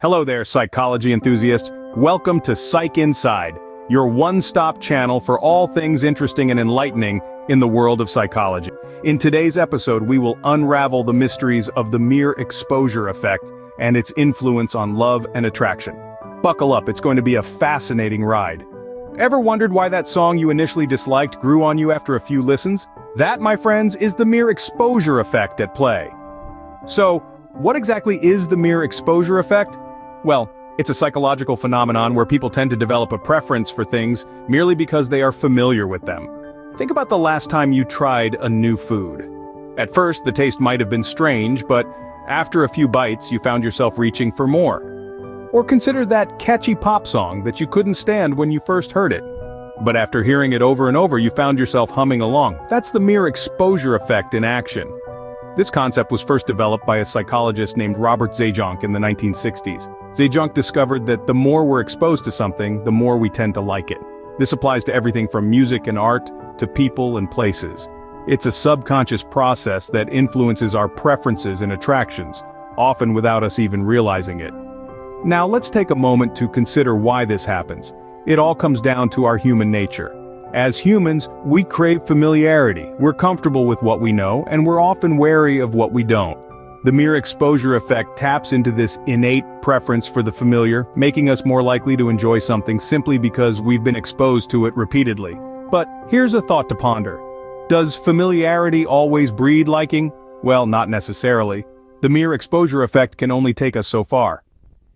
Hello there, psychology enthusiasts. Welcome to Psych Inside, your one-stop channel for all things interesting and enlightening in the world of psychology. In today's episode, we will unravel the mysteries of the mere exposure effect and its influence on love and attraction. Buckle up, it's going to be a fascinating ride. Ever wondered why that song you initially disliked grew on you after a few listens? That, my friends, is the mere exposure effect at play. So, what exactly is the mere exposure effect? Well, it's a psychological phenomenon where people tend to develop a preference for things merely because they are familiar with them. Think about the last time you tried a new food. At first, the taste might have been strange, but after a few bites, you found yourself reaching for more. Or consider that catchy pop song that you couldn't stand when you first heard it. But after hearing it over and over, you found yourself humming along. That's the mere exposure effect in action. This concept was first developed by a psychologist named Robert Zajonc in the 1960s. Zajonc discovered that the more we're exposed to something, the more we tend to like it. This applies to everything from music and art to people and places. It's a subconscious process that influences our preferences and attractions, often without us even realizing it. Now let's take a moment to consider why this happens. It all comes down to our human nature. As humans, we crave familiarity. We're comfortable with what we know, and we're often wary of what we don't. The mere exposure effect taps into this innate preference for the familiar, making us more likely to enjoy something simply because we've been exposed to it repeatedly. But here's a thought to ponder. Does familiarity always breed liking? Well, not necessarily. The mere exposure effect can only take us so far.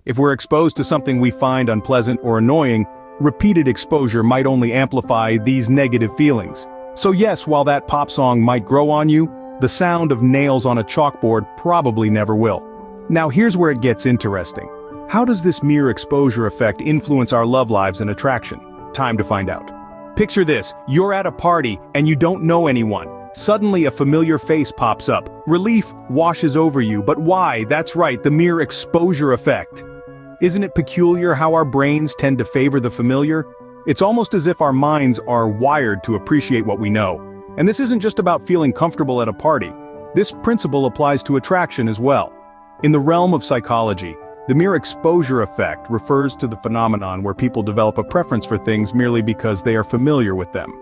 If we're exposed to something we find unpleasant or annoying, repeated exposure might only amplify these negative feelings. So yes, while that pop song might grow on you, the sound of nails on a chalkboard probably never will. Now here's where it gets interesting. How does this mere exposure effect influence our love lives and attraction? Time to find out. Picture this, you're at a party and you don't know anyone. Suddenly a familiar face pops up. Relief washes over you, but why? That's right, the mere exposure effect. Isn't it peculiar how our brains tend to favor the familiar? It's almost as if our minds are wired to appreciate what we know. And this isn't just about feeling comfortable at a party. This principle applies to attraction as well. In the realm of psychology, the mere exposure effect refers to the phenomenon where people develop a preference for things merely because they are familiar with them.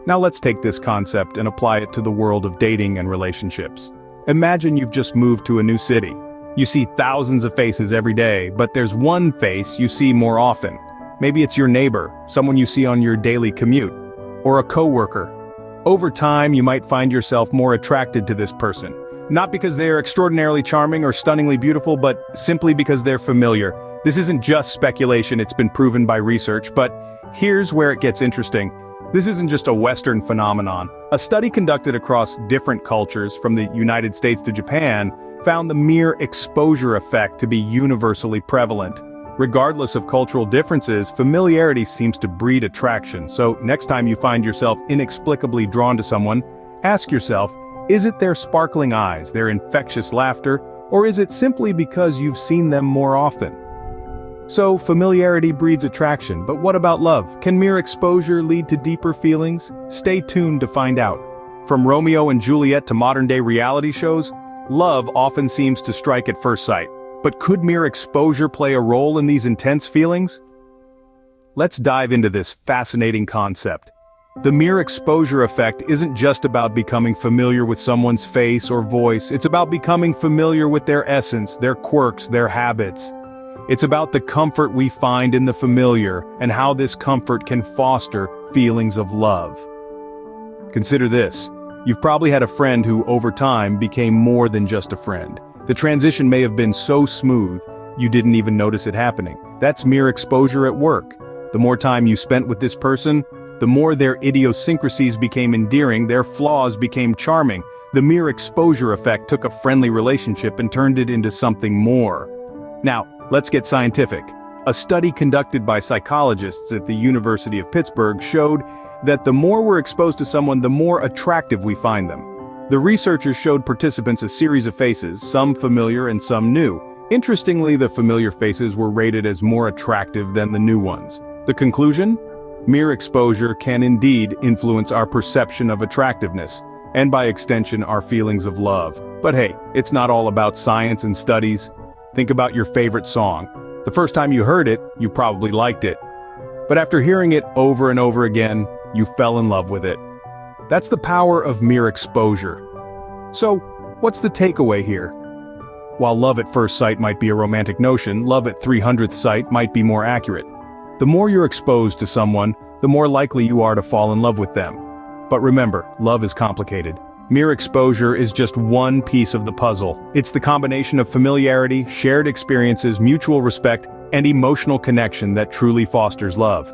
Now let's take this concept and apply it to the world of dating and relationships. Imagine you've just moved to a new city. You see thousands of faces every day, but there's one face you see more often. Maybe it's your neighbor, someone you see on your daily commute, or a coworker. Over time, you might find yourself more attracted to this person. Not because they are extraordinarily charming or stunningly beautiful, but simply because they're familiar. This isn't just speculation, it's been proven by research, but here's where it gets interesting. This isn't just a Western phenomenon. A study conducted across different cultures, from the United States to Japan, found the mere exposure effect to be universally prevalent. Regardless of cultural differences, familiarity seems to breed attraction. So next time you find yourself inexplicably drawn to someone, ask yourself, is it their sparkling eyes, their infectious laughter, or is it simply because you've seen them more often? So familiarity breeds attraction, but what about love? Can mere exposure lead to deeper feelings? Stay tuned to find out. From Romeo and Juliet to modern-day reality shows, love often seems to strike at first sight. But could mere exposure play a role in these intense feelings? Let's dive into this fascinating concept. The mere exposure effect isn't just about becoming familiar with someone's face or voice, it's about becoming familiar with their essence, their quirks, their habits. It's about the comfort we find in the familiar and how this comfort can foster feelings of love. Consider this. You've probably had a friend who, over time, became more than just a friend. The transition may have been so smooth, you didn't even notice it happening. That's mere exposure at work. The more time you spent with this person, the more their idiosyncrasies became endearing, their flaws became charming. The mere exposure effect took a friendly relationship and turned it into something more. Now, let's get scientific. A study conducted by psychologists at the University of Pittsburgh showed that the more we're exposed to someone, the more attractive we find them. The researchers showed participants a series of faces, some familiar and some new. Interestingly, the familiar faces were rated as more attractive than the new ones. The conclusion? Mere exposure can indeed influence our perception of attractiveness, and by extension our feelings of love. But hey, it's not all about science and studies. Think about your favorite song. The first time you heard it, you probably liked it. But after hearing it over and over again, you fell in love with it. That's the power of mere exposure. So, what's the takeaway here? While love at first sight might be a romantic notion, love at 300th sight might be more accurate. The more you're exposed to someone, the more likely you are to fall in love with them. But remember, love is complicated. Mere exposure is just one piece of the puzzle. It's the combination of familiarity, shared experiences, mutual respect, and emotional connection that truly fosters love.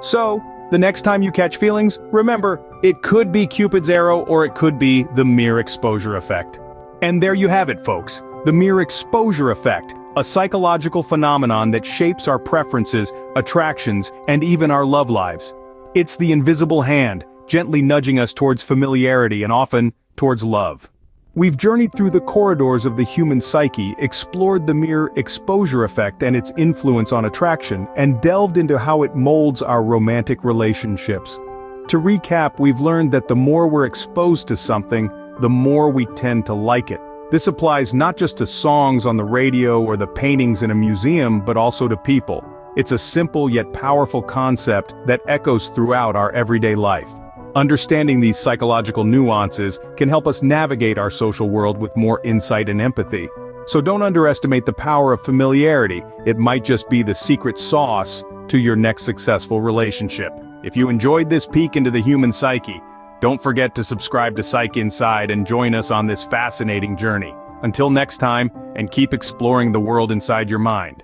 So, the next time you catch feelings, remember, it could be Cupid's arrow or it could be the mere exposure effect. And there you have it, folks. The mere exposure effect, a psychological phenomenon that shapes our preferences, attractions, and even our love lives. It's the invisible hand, gently nudging us towards familiarity and often towards love. We've journeyed through the corridors of the human psyche, explored the mere exposure effect and its influence on attraction, and delved into how it molds our romantic relationships. To recap, we've learned that the more we're exposed to something, the more we tend to like it. This applies not just to songs on the radio or the paintings in a museum, but also to people. It's a simple yet powerful concept that echoes throughout our everyday life. Understanding these psychological nuances can help us navigate our social world with more insight and empathy. So don't underestimate the power of familiarity. It might just be the secret sauce to your next successful relationship. If you enjoyed this peek into the human psyche, don't forget to subscribe to Psych Inside and join us on this fascinating journey. Until next time, and keep exploring the world inside your mind.